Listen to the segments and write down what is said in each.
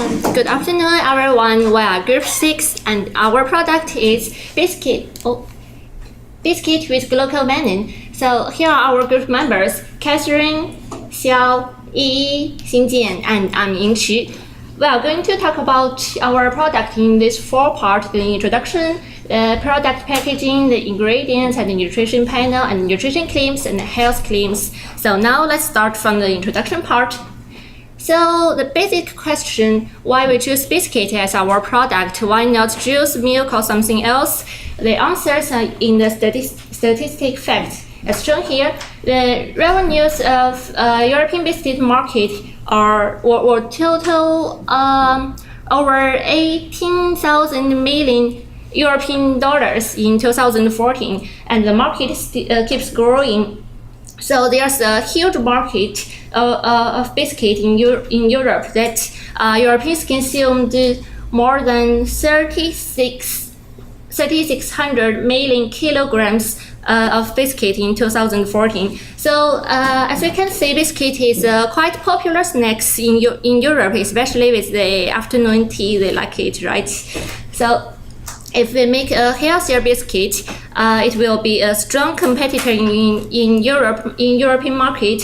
Good afternoon, everyone. We are Group 6, and our product is Biscuit with Glucomannan. So here are our group members: Catherine, Xiao, Yi, Xinjian, and I'm Yingqu. We are going to talk about our product in this 4 parts: the introduction, the product packaging, the ingredients, and the nutrition panel, and nutrition claims, and health claims. So now let's start from the introduction part. So the basic question, why we choose Biscuit as our product, why not juice, milk, or something else? The answers are in the statistic facts. As shown here, the revenues of European biscuit market were total over 18,000 million European dollars in 2014, and the market keeps growing. So there's a huge market of biscuit in Europe that Europeans consumed more than 3,600 million kilograms of biscuit in 2014. So as you can see, biscuit is quite popular snacks in Europe, especially with the afternoon tea. They like it, right? So if we make a healthier biscuit, it will be a strong competitor in European market,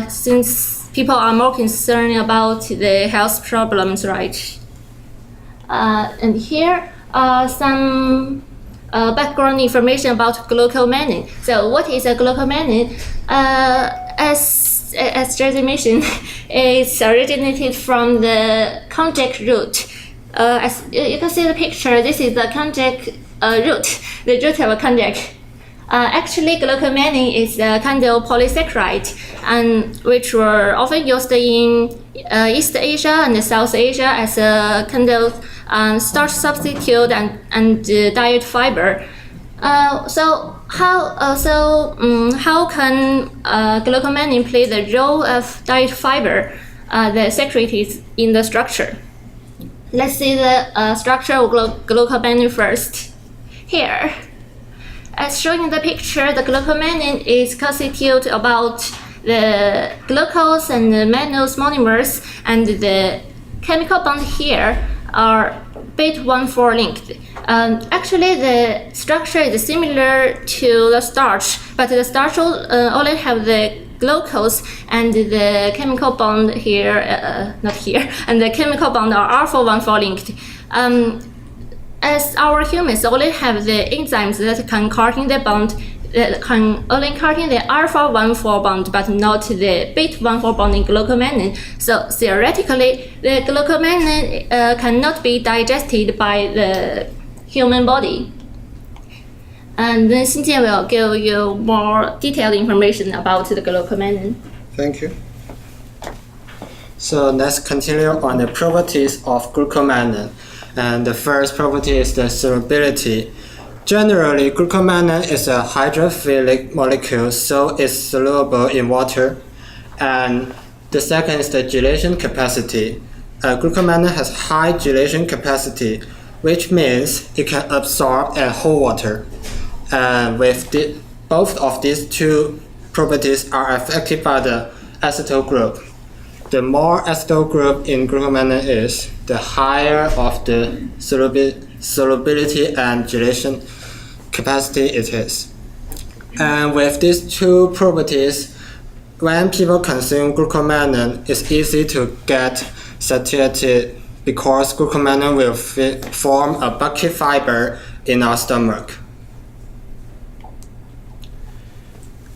since people are more concerned about the health problems, right? And here some background information about Glucomannan. So what is a Glucomannan? As Jesse mentioned, it's originated from the konjac root. As you can see the picture, this is the konjac root, the root of konjac. Actually, Glucomannan is a kind of polysaccharide, and which were often used in East Asia and South Asia as a kind of starch substitute and diet fiber. So how can Glucomannan play the role of diet fiber that secreted in the structure? Let's see the structure of Glucomannan first. Here, as shown in the picture, the Glucomannan is constituted about the glucose and the mannose monomers, and the chemical bond here are beta-1,4 linked. Actually, the structure is similar to the starch, but the starch only have the glucose and the chemical bond here, not here, and the chemical bond are alpha-1,4 linked. As our humans only have the enzymes that can cartin the bond, that can only cartin the alpha-1,4 bond, but not the beta-1,4 bond in Glucomannan. So theoretically, the Glucomannan cannot be digested by the human body. And then Xinjian will give you more detailed information about the Glucomannan. Thank you. So let's continue on the properties of Glucomannan. And the first property is the solubility. Generally, Glucomannan is a hydrophilic molecule, so it's soluble in water. And the second is the gelation capacity. Glucomannan has high gelation capacity, which means it can absorb and hold water. And both of these two properties are affected by the acetyl group. The more acetyl group in Glucomannan is, the higher of the solubility and gelation capacity it is. And with these two properties, when people consume Glucomannan, it's easy to get satiated because Glucomannan will form a bucket fiber in our stomach.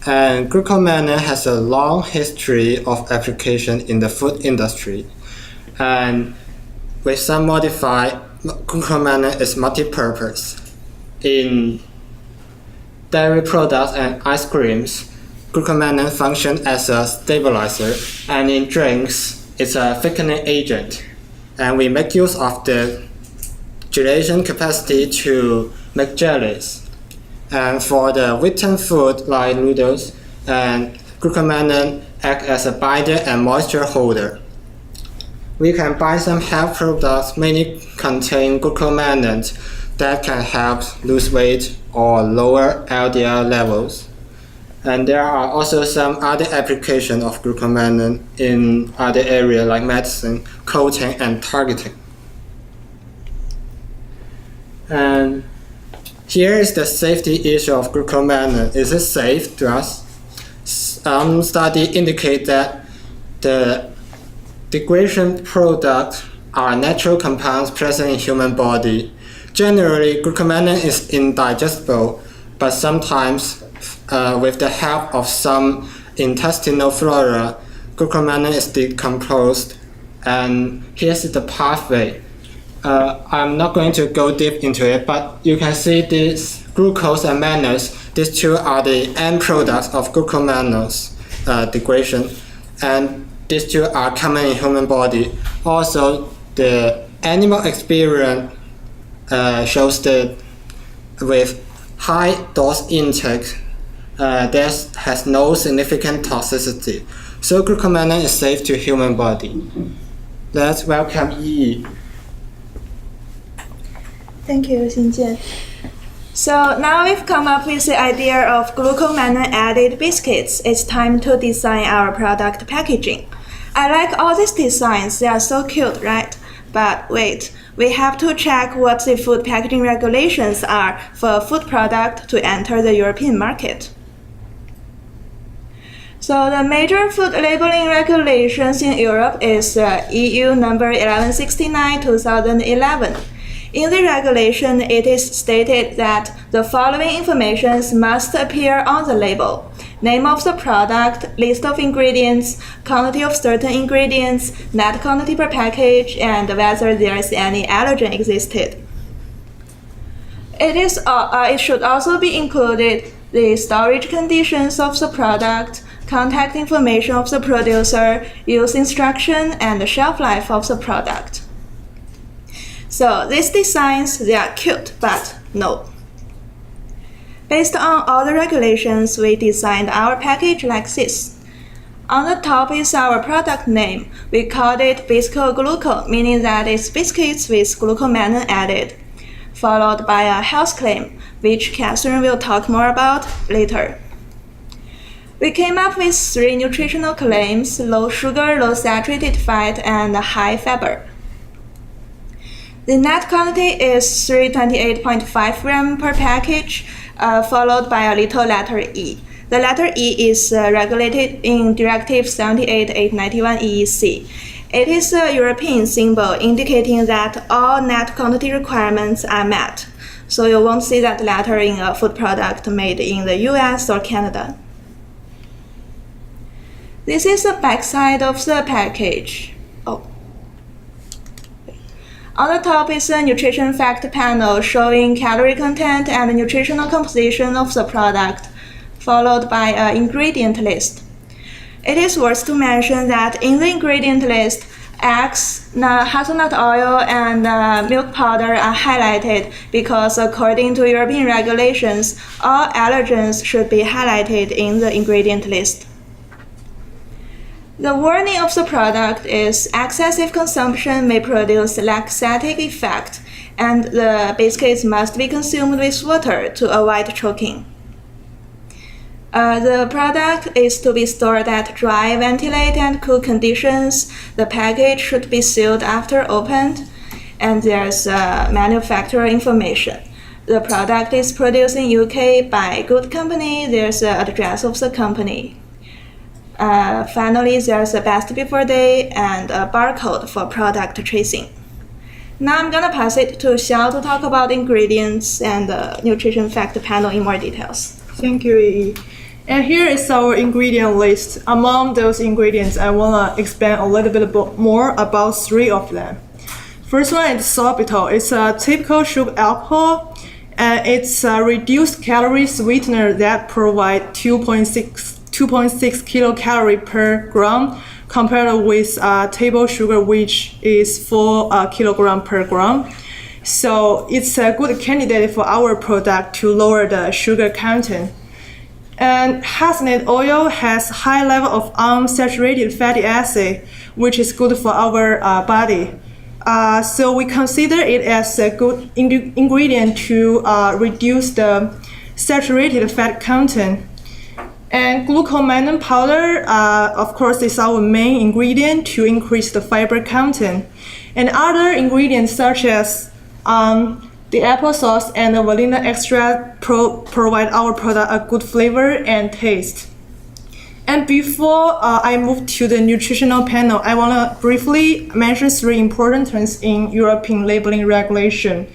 And Glucomannan has a long history of application in the food industry. And with some modified, Glucomannan is multi-purpose. In dairy products and ice creams, Glucomannan functions as a stabilizer, and in drinks, it's a thickening agent. And we make use of the gelation capacity to make jellies. And for the written food like noodles, and Glucomannan acts as a binder and moisture holder. We can buy some health products mainly contain Glucomannan that can help lose weight or lower LDL levels. And there are also some other applications of glucomannan in other areas like medicine, coating, and targeting. And here is the safety issue of glucomannan. Is it safe to us? Some studies indicate that the degradation products are natural compounds present in human body. Generally, glucomannan is indigestible, but sometimes with the help of some intestinal flora, glucomannan is decomposed. And here's the pathway. I'm not going to go deep into it, but you can see this glucose and mannose. These two are the end products of glucomannose degradation, and these two are common in human body. Also, the animal experience shows that with high dose intake, there has no significant toxicity. So glucomannan is safe to human body. Let's welcome Yi. Thank you, Xinjian. So now we've come up with the idea of glucomannan added biscuits. It's time to design our product packaging. I like all these designs, they are so cute, right? But wait, we have to check what the food packaging regulations are for a food product to enter the European market. So the major food labeling regulations in Europe is EU number 1169/2011. In the regulation, it is stated that the following information must appear on the label: name of the product, list of ingredients, quantity of certain ingredients, net quantity per package, and whether there is any allergen existed. It should also be included the storage conditions of the product, contact information of the producer, use instruction, and the shelf life of the product. So these designs, they are cute, but no. Based on all the regulations, we designed our package like this. On the top is our product name. We called it Bisco-Gluco, meaning that it's biscuits with glucomannan added, followed by a health claim, which Catherine will talk more about later. We came up with 3 nutritional claims: low sugar, low saturated fat, and high fiber. The net quantity is 328.5 grams per package, followed by a little letter E. The letter E is regulated in Directive 78/891 EEC. It is a European symbol indicating that all net quantity requirements are met. So you won't see that letter in a food product made in the US or Canada. This is the backside of the package. On the top is a nutrition fact panel showing calorie content and nutritional composition of the product, followed by an ingredient list. It is worth to mention that in the ingredient list, eggs, hazelnut oil, and milk powder are highlighted because according to European regulations, all allergens should be highlighted in the ingredient list. The warning of the product is excessive consumption may produce laxatic effect, and the biscuits must be consumed with water to avoid choking. The product is to be stored at dry, ventilated, and cool conditions. The package should be sealed after opened, and there's manufacturer information. The product is produced in UK by Good Company. There's the address of the company. Finally, there's a best before date and a barcode for product tracing. Now I'm gonna pass it to Xiao to talk about ingredients and the nutrition fact panel in more details. Thank you, Yi. And here is our ingredient list. Among those ingredients, I wanna expand a little bit more about 3 of them. First one is sorbitol. It's a typical sugar alcohol, and it's a reduced calorie sweetener that provide 2.6 kilocalorie per gram compared with table sugar, which is 4 kilogram per gram. So it's a good candidate for our product to lower the sugar content. And hazelnut oil has high level of unsaturated fatty acid, which is good for our body. So we consider it as a good ingredient to reduce the saturated fat content. And glucomannan powder, of course, is our main ingredient to increase the fiber content. And other ingredients such as the applesauce and the vanilla extract provide our product a good flavor and taste. And before I move to the nutritional panel, I want to briefly mention 3 important terms in European labeling regulation.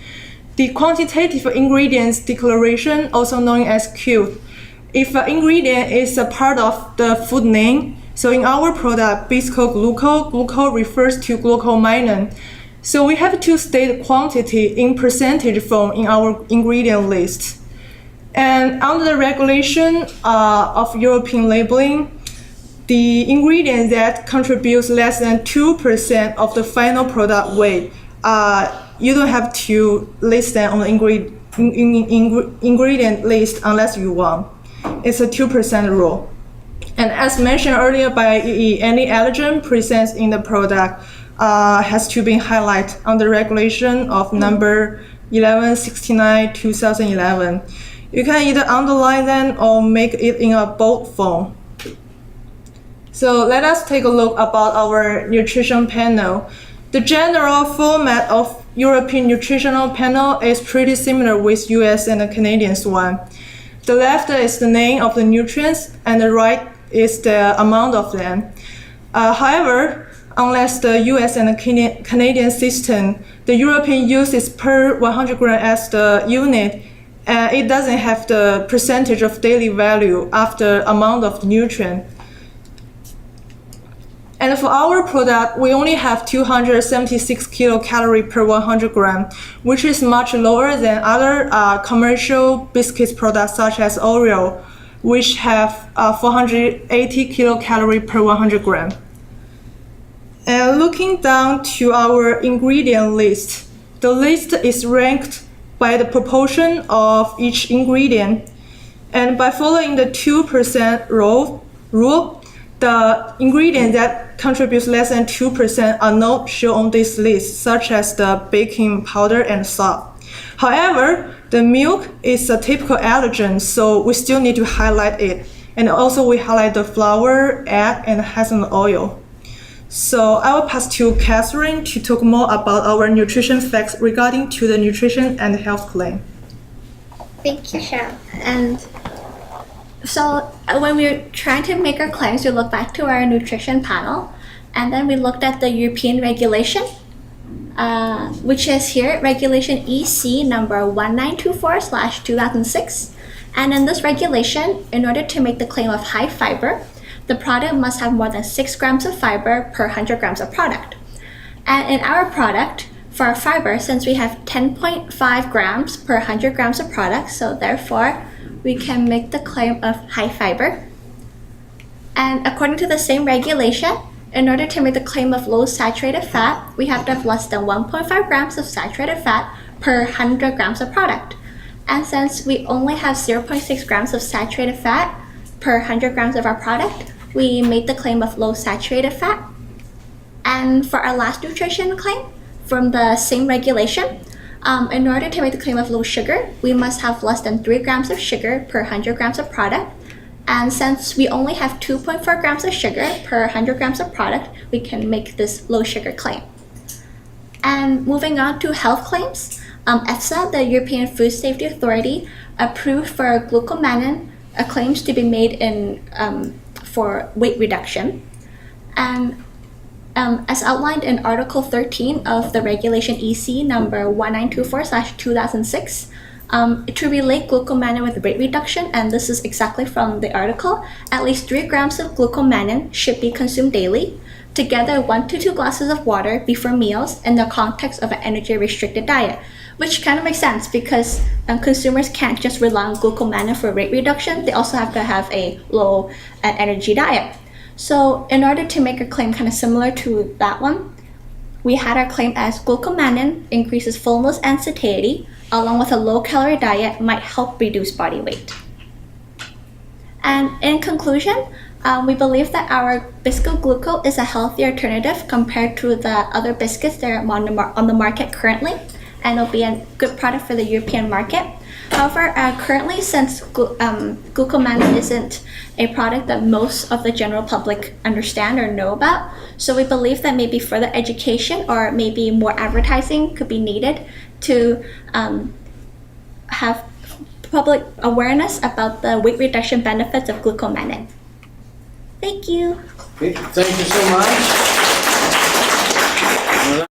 The quantitative ingredients declaration, also known as Q. If an ingredient is a part of the food name, so in our product, Biscuits gluco refers to glucomannan. So we have to state quantity in percentage form in our ingredient list. And under the regulation of European labeling, the ingredient that contributes less than 2% of the final product weight, you don't have to list them on the ingredient list unless you want. It's a 2% rule. And as mentioned earlier by EE, any allergen present in the product has to be highlighted under regulation of number 1169/2011. You can either underline them or make it in a bold form. So let us take a look about our nutrition panel. The general format of European nutritional panel is pretty similar with US and the Canadian's one. The left is the name of the nutrients and the right is the amount of them. However, unless the US and the Canadian system, the European uses per 100 gram as the unit, and it doesn't have the percentage of daily value after amount of nutrient. And for our product, we only have 276 kilocalories per 100 gram, which is much lower than other commercial biscuits products such as Oreo, which have 480 kilocalories per 100 gram. And looking down to our ingredient list, the list is ranked by the proportion of each ingredient. And by following the 2% rule, the ingredients that contributes less than 2% are not shown on this list, such as the baking powder and salt. However, the milk is a typical allergen, so we still need to highlight it. And also we highlight the flour, egg, and hazelnut oil. So I will pass to Catherine to talk more about our nutrition facts regarding to the nutrition and health claim. Thank you, Cheryl. And so when we were trying to make our claims, we looked back to our nutrition panel, and then we looked at the European regulation, which is here, Regulation EC number 1924/2006. And in this regulation, in order to make the claim of high fiber, the product must have more than 6 grams of fiber per 100 grams of product. And in our product, for our fiber, since we have 10.5 grams per 100 grams of product, so therefore, we can make the claim of high fiber. And according to the same regulation, in order to make the claim of low saturated fat, we have to have less than 1.5 grams of saturated fat per 100 grams of product. And since we only have 0.6 grams of saturated fat per 100 grams of our product, we made the claim of low saturated fat. And for our last nutrition claim, from the same regulation, in order to make the claim of low sugar, we must have less than 3 grams of sugar per 100 grams of product. And since we only have 2.4 grams of sugar per 100 grams of product, we can make this low sugar claim. And moving on to health claims, EFSA, the European Food Safety Authority, approved for glucomannan claims to be made in for weight reduction. And as outlined in Article 13 of the Regulation EC number 1924/2006, to relate glucomannan with weight reduction, and this is exactly from the article, at least 3 grams of glucomannan should be consumed daily, together 1 to 2 glasses of water before meals in the context of an energy-restricted diet, which kind of makes sense because consumers can't just rely on glucomannan for weight reduction. They also have to have a low energy diet. So in order to make a claim kind of similar to that one, we had our claim as glucomannan increases fullness and satiety, along with a low-calorie diet might help reduce body weight. And in conclusion, we believe that our Biscuit Gluco is a healthy alternative compared to the other biscuits that are on the market currently, and it'll be a good product for the European market. However, currently, since Glucomannan isn't a product that most of the general public understand or know about, so we believe that maybe further education or maybe more advertising could be needed to have public awareness about the weight reduction benefits of Glucomannan. Thank you. Thank you so much.